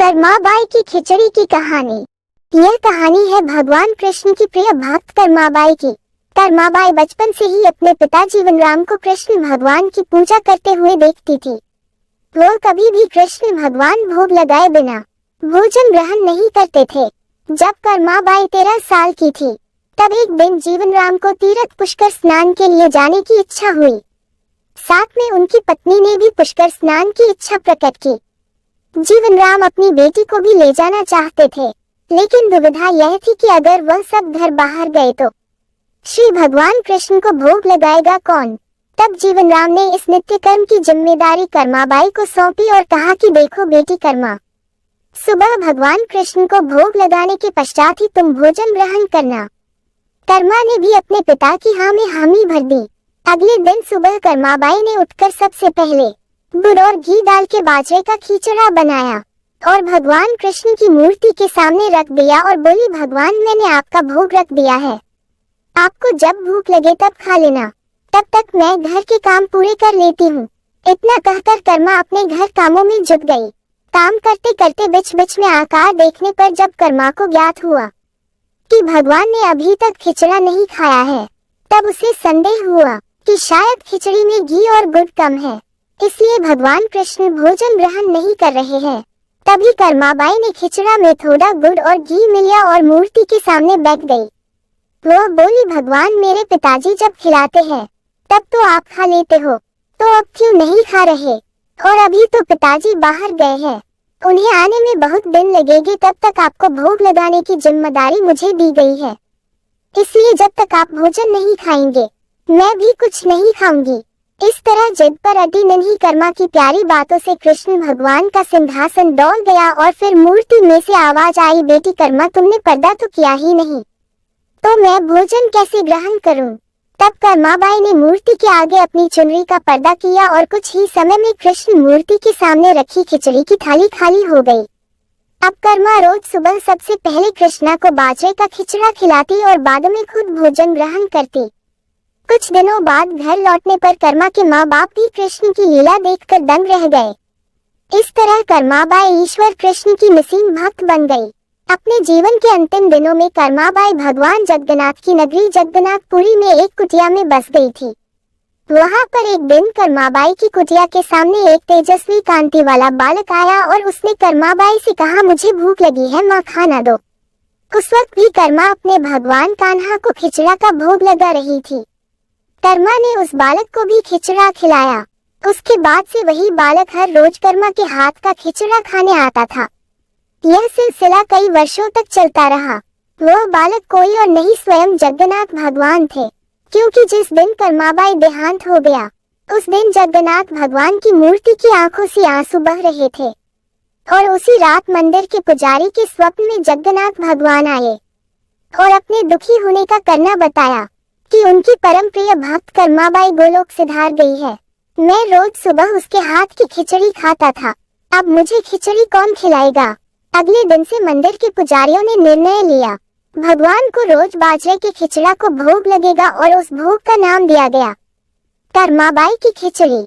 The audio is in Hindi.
कर्माबाई की खिचड़ी की कहानी। यह कहानी है भगवान कृष्ण की प्रिय भक्त कर्माबाई की। कर्माबाई बचपन से ही अपने पिता जीवनराम को कृष्ण भगवान की पूजा करते हुए देखती थी। वो कभी भी कृष्ण भगवान भोग लगाए बिना भोजन ग्रहण नहीं करते थे। जब कर्माबाई 13 साल की थी, तब एक दिन जीवनराम को तीर्थ पुष्कर स्नान के लिए जाने की इच्छा हुई। साथ में उनकी पत्नी ने भी पुष्कर स्नान की इच्छा प्रकट की। जीवनराम अपनी बेटी को भी ले जाना चाहते थे, लेकिन दुविधा यह थी कि अगर वह सब घर बाहर गए तो श्री भगवान कृष्ण को भोग लगाएगा कौन। तब जीवनराम ने इस नित्य कर्म की जिम्मेदारी कर्माबाई को सौंपी और कहा कि देखो बेटी कर्मा, सुबह भगवान कृष्ण को भोग लगाने के पश्चात ही तुम भोजन ग्रहण करना। कर्मा ने भी अपने पिता की हाँ में हामी भर दी। अगले दिन सुबह कर्माबाई ने उठकर सबसे पहले गुड़ और घी डाल के बाजरे का खिचड़ा बनाया और भगवान कृष्ण की मूर्ति के सामने रख दिया और बोली, भगवान मैंने आपका भोग रख दिया है, आपको जब भूख लगे तब खा लेना, तब तक मैं घर के काम पूरे कर लेती हूँ। इतना कहकर कर्मा अपने घर कामों में जुट गई। काम करते करते बीच बीच में आकार देखने पर जब कर्मा को ज्ञात हुआ कि भगवान ने अभी तक खिचड़ा नहीं खाया है, तब उसे संदेह हुआ कि शायद खिचड़ी में घी और गुड़ कम है, इसलिए भगवान कृष्ण भोजन ग्रहण नहीं कर रहे हैं। तभी कर्माबाई ने खिचड़ा में थोड़ा गुड़ और घी मिलाया और मूर्ति के सामने बैठ गई। वह बोली, भगवान मेरे पिताजी जब खिलाते हैं तब तो आप खा लेते हो, तो अब क्यों नहीं खा रहे? और अभी तो पिताजी बाहर गए हैं, उन्हें आने में बहुत दिन लगेंगे, तब तक आपको भोग लगाने की जिम्मेदारी मुझे दी गई है, इसलिए जब तक आप भोजन नहीं खाएंगे मैं भी कुछ नहीं खाऊंगी। इस तरह जिद पर अटी नन्ही कर्मा की प्यारी बातों से कृष्ण भगवान का सिंहासन डोल गया और फिर मूर्ति में से आवाज आई, बेटी कर्मा तुमने पर्दा तो किया ही नहीं, तो मैं भोजन कैसे ग्रहण करूं? तब कर्माबाई ने मूर्ति के आगे अपनी चुनरी का पर्दा किया और कुछ ही समय में कृष्ण मूर्ति के सामने रखी खिचड़ी की थाली खाली हो गई। अब कर्मा रोज सुबह सबसे पहले कृष्णा को बाजरे का खिचड़ा खिलाती और बाद में खुद भोजन ग्रहण करती। कुछ दिनों बाद घर लौटने पर कर्मा के माँ बाप भी कृष्ण की लीला देखकर दंग रह गए। इस तरह कर्माबाई ईश्वर कृष्ण की निसीम भक्त बन गई। अपने जीवन के अंतिम दिनों में कर्माबाई भगवान जगन्नाथ की नगरी जगन्नाथपुरी में एक कुटिया में बस गई थी। वहाँ पर एक दिन कर्माबाई की कुटिया के सामने एक तेजस्वी कांति वाला बालक आया और उसने कर्माबाई से कहा, मुझे भूख लगी है माँ, खाना दो। उस वक्त भी कर्मा अपने भगवान कान्हा को खिचड़ा का भोग लगा रही थी। कर्मा ने उस बालक को भी खिचड़ा खिलाया। उसके बाद से वही बालक हर रोज कर्मा के हाथ का खिचड़ा खाने आता था। यह सिलसिला कई वर्षों तक चलता रहा। वह बालक कोई और नहीं स्वयं जगन्नाथ भगवान थे, क्योंकि जिस दिन कर्माबाई देहांत हो गया उस दिन जगन्नाथ भगवान की मूर्ति की आंखों से आंसू बह रहे थे और उसी रात मंदिर के पुजारी के स्वप्न में जगन्नाथ भगवान आए और अपने दुखी होने का करना बताया कि उनकी परम प्रिय भक्त कर्माबाई गोलोक सिधार गई है। मैं रोज सुबह उसके हाथ की खिचड़ी खाता था, अब मुझे खिचड़ी कौन खिलाएगा? अगले दिन से मंदिर के पुजारियों ने निर्णय लिया, भगवान को रोज बाजरे के खिचड़ा को भोग लगेगा और उस भोग का नाम दिया गया कर्माबाई की खिचड़ी।